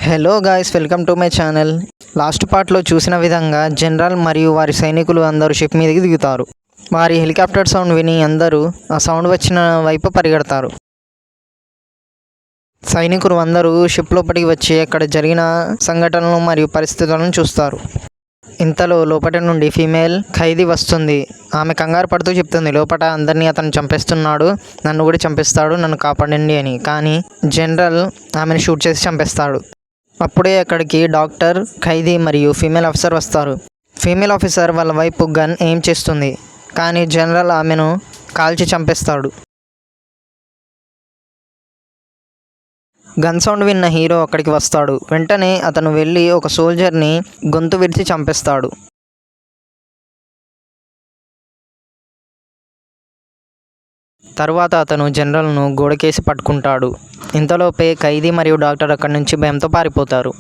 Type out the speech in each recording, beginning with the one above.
Hello guys, welcome to my channel. Last పార్ట్లో చూసిన విధంగా జనరల్ మరియు వారి సైనికులు అందరూ షిప్ మీదకి దిగుతారు. వారి హెలికాప్టర్ సౌండ్ విని అందరూ ఆ సౌండ్ వచ్చిన వైపు పరిగెడతారు. సైనికులు అందరూ షిప్ లోపలికి వచ్చి అక్కడ జరిగిన సంఘటనలు మరియు పరిస్థితులను చూస్తారు. ఇంతలో లోపటి నుండి ఫీమేల్ ఖైదీ వస్తుంది. ఆమె కంగారు పడుతూ చెప్తుంది, లోపల అందరినీ అతను చంపేస్తున్నాడు, నన్ను కూడా చంపేస్తాడు, నన్ను కాపాడండి అని. కానీ జనరల్ ఆమెను షూట్ చేసి చంపేస్తాడు. అప్పుడే అక్కడికి డాక్టర్, ఖైదీ మరియు ఫీమేల్ ఆఫీసర్ వస్తారు. ఫీమేల్ ఆఫీసర్ వాళ్ళ వైపు గన్ ఎయిమ్ చేస్తుంది, కానీ జనరల్ ఆమెను కాల్చి చంపేస్తాడు. గన్ సౌండ్ విన్న హీరో అక్కడికి వస్తాడు. వెంటనే అతను వెళ్ళి ఒక సోల్జర్ని గొంతు విరిచి చంపేస్తాడు. తర్వాత అతను జనరల్ను గోడకేసి పట్టుకుంటాడు. ఇంతలోపే ఖైదీ మరియు డాక్టర్ అక్కడి నుంచి భయంతో పారిపోతారు.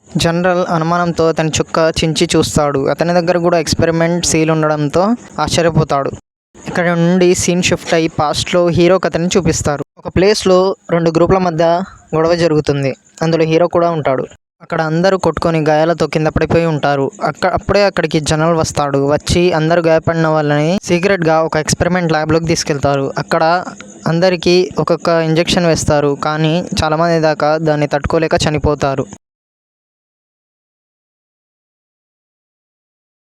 జనరల్ అనుమానంతో అతని చుక్క చించి చూస్తాడు. అతని దగ్గర కూడా ఎక్స్పెరిమెంట్ సీల్ ఉండడంతో ఆశ్చర్యపోతాడు. ఇక్కడ నుండి సీన్ షిఫ్ట్ అయ్యి పాస్ట్లో హీరో కథని చూపిస్తారు. ఒక ప్లేస్లో 2 గ్రూపుల మధ్య గొడవ జరుగుతుంది. అందులో హీరో కూడా ఉంటాడు. అక్కడ అందరూ కొట్టుకొని గాయాలతో కింద పడిపోయి ఉంటారు. అప్పుడే అక్కడికి జనరల్ వస్తాడు. వచ్చి అందరూ గాయపడిన వాళ్ళని సీక్రెట్గా ఒక ఎక్స్పెరిమెంట్ ల్యాబ్లోకి తీసుకెళ్తారు. అక్కడ అందరికీ ఒక్కొక్క ఇంజెక్షన్ వేస్తారు, కానీ చాలామంది దాకా దాన్ని తట్టుకోలేక చనిపోతారు.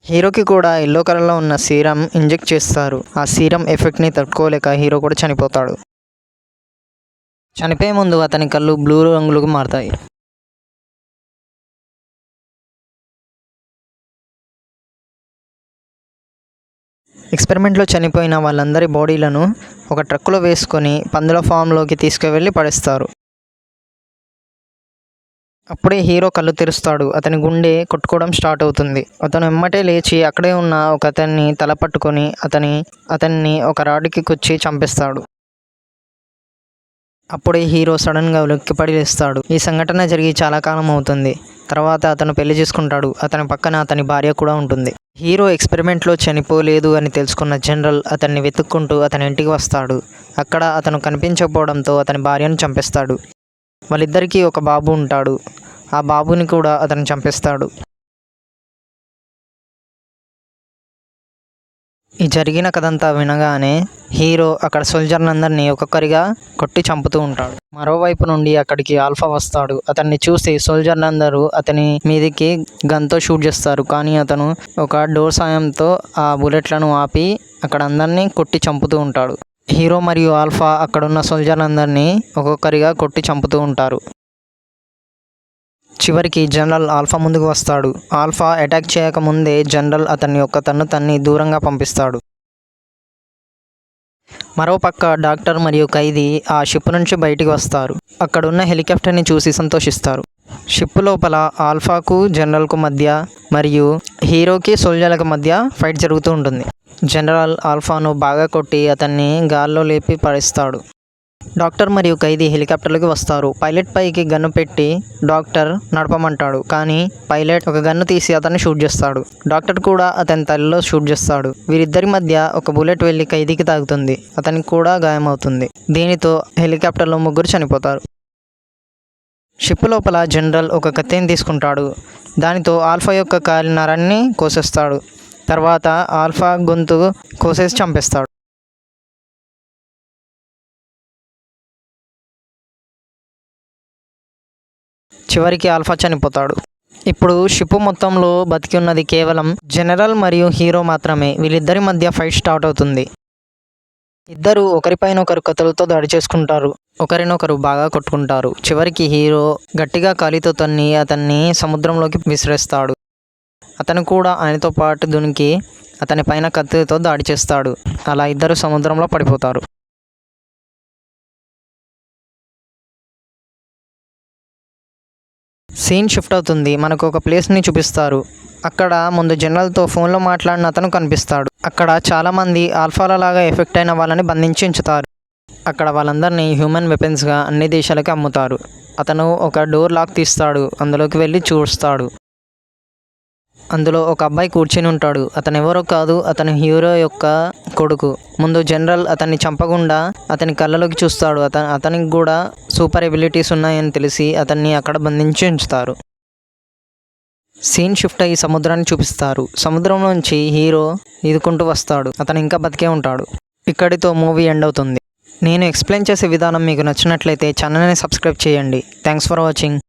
హీరోకి కూడా ఎల్లో కలర్లో ఉన్న సీరం ఇంజెక్ట్ చేస్తారు. ఆ సీరం ఎఫెక్ట్ని తట్టుకోలేక హీరో కూడా చనిపోతాడు. చనిపోయే ముందు అతని కళ్ళు బ్లూ రంగులోకి మారుతాయి. ఎక్స్పెరిమెంట్లో చనిపోయిన వాళ్ళందరి బాడీలను ఒక ట్రక్కులో వేసుకొని పందుల ఫామ్లోకి తీసుకువెళ్ళి పడేస్తారు. అప్పుడే హీరో కళ్ళు తెరుస్తాడు. అతని గుండె కొట్టుకోవడం స్టార్ట్ అవుతుంది. అతను ఎమ్మటే లేచి అక్కడే ఉన్న ఒక అతన్ని తల పట్టుకొని అతన్ని ఒక రాడ్కి కుచ్చి చంపేస్తాడు. అప్పుడే హీరో సడన్గా ఉలిక్కిపడి లేస్తాడు. ఈ సంఘటన జరిగి చాలా కాలం అవుతుంది. తర్వాత అతను పెళ్లి చేసుకుంటాడు. అతని పక్కన అతని భార్య కూడా ఉంటుంది. హీరో ఎక్స్పెరిమెంట్లో చనిపోలేదు అని తెలుసుకున్న జనరల్ అతన్ని వెతుక్కుంటూ అతని ఇంటికి వస్తాడు. అక్కడ అతను కనిపించకపోవడంతో అతని భార్యను చంపేస్తాడు. వాళ్ళిద్దరికీ ఒక బాబు ఉంటాడు. ఆ బాబుని కూడా అతను చంపేస్తాడు. ఈ జరిగిన కథంతా వినగానే హీరో అక్కడ సోల్జర్లందరినీ ఒక్కొక్కరిగా కొట్టి చంపుతూ ఉంటాడు. మరోవైపు నుండి అక్కడికి ఆల్ఫా వస్తాడు. అతన్ని చూసి సోల్జర్లందరూ అతని మీదికి గన్తో షూట్ చేస్తారు, కానీ అతను ఒక డోర్ సాయంతో ఆ బుల్లెట్లను ఆపి అక్కడ అందరినీ కొట్టి చంపుతూ ఉంటాడు. హీరో మరియు ఆల్ఫా అక్కడున్న సోల్జర్లందరినీ ఒక్కొక్కరిగా కొట్టి చంపుతూ ఉంటారు. చివరికి జనరల్ ఆల్ఫా ముందుకు వస్తాడు. ఆల్ఫా అటాక్ చేయకముందే జనరల్ అతన్ని ఒక తన్ని దూరంగా పంపిస్తాడు. మరోపక్క డాక్టర్ మరియు ఖైదీ ఆ షిప్ నుంచి బయటికి వస్తారు. అక్కడున్న హెలికాప్టర్ని చూసి సంతోషిస్తారు. షిప్ లోపల ఆల్ఫాకు జనరల్కు మధ్య మరియు హీరోకి సోల్జర్లకు మధ్య ఫైట్ జరుగుతూ ఉంటుంది. జనరల్ ఆల్ఫాను బాగా కొట్టి అతన్ని గాల్లో లేపి పడేస్తాడు. డాక్టర్ మరియు ఖైదీ హెలికాప్టర్లోకి వస్తారు. పైలట్ పైకి గన్ను పెట్టి డాక్టర్ నడపమంటాడు, కానీ పైలట్ ఒక గన్ను తీసి అతన్ని షూట్ చేస్తాడు. డాక్టర్ కూడా అతని తలలో షూట్ చేస్తాడు. వీరిద్దరి మధ్య ఒక బుల్లెట్ వెళ్ళి ఖైదీకి తాగుతుంది. అతనికి కూడా గాయమవుతుంది. దీనితో హెలికాప్టర్లో 3 చనిపోతారు. షిప్ లోపల జనరల్ ఒక కత్తిని తీసుకుంటాడు. దానితో ఆల్ఫా యొక్క కాలి నరాన్ని కోసేస్తాడు. తర్వాత ఆల్ఫా గొంతు కోసేసి చంపేస్తాడు. చివరికి ఆల్ఫా చనిపోతాడు. ఇప్పుడు షిప్ మొత్తంలో బతికి ఉన్నది కేవలం జనరల్ మరియు హీరో మాత్రమే. వీళ్ళిద్దరి మధ్య ఫైట్ స్టార్ట్ అవుతుంది. ఇద్దరు ఒకరిపైన ఒకరు కత్తులతో దాడి చేసుకుంటారు. ఒకరినొకరు బాగా కొట్టుకుంటారు. చివరికి హీరో గట్టిగా కాలితో తన్ని అతన్ని సముద్రంలోకి విసిరేస్తాడు. అతను కూడా ఆయనతో పాటు దునికి అతని పైన కత్తితో దాడి చేస్తాడు. అలా ఇద్దరు సముద్రంలో పడిపోతారు. సీన్ షిఫ్ట్ అవుతుంది. మనకు ఒక ప్లేస్ని చూపిస్తారు. అక్కడ ముందు జనరల్తో ఫోన్లో మాట్లాడిన అతను కనిపిస్తాడు. అక్కడ చాలామంది ఆల్ఫాల లాగా ఎఫెక్ట్ అయిన వాళ్ళని బంధించి ఉంచుతారు. అక్కడ వాళ్ళందరినీ హ్యూమన్ వెపన్స్గా అన్ని దేశాలకి అమ్ముతారు. అతను ఒక డోర్ లాక్ తీస్తాడు. అందులోకి వెళ్ళి చూస్తాడు. అందులో ఒక అబ్బాయి కూర్చొని ఉంటాడు. అతను ఎవరో కాదు, అతను హీరో యొక్క కొడుకు. ముందు జనరల్ అతన్ని చంపకుండా అతని కళ్ళలోకి చూస్తాడు. అతనికి కూడా సూపర్ ఎబిలిటీస్ ఉన్నాయని తెలిసి అతన్ని అక్కడ బంధించి ఉంచుతారు. సీన్ షిఫ్ట్ అయ్యి సముద్రాన్ని చూపిస్తారు. సముద్రంలోంచి హీరో ఈదుకుంటూ వస్తాడు. అతను ఇంకా బతికే ఉంటాడు. ఇక్కడితో మూవీ ఎండ్ అవుతుంది. నేను ఎక్స్ప్లెయిన్ చేసే విధానం మీకు నచ్చినట్లయితే ఛానల్ని సబ్స్క్రైబ్ చేయండి. Thanks for watching.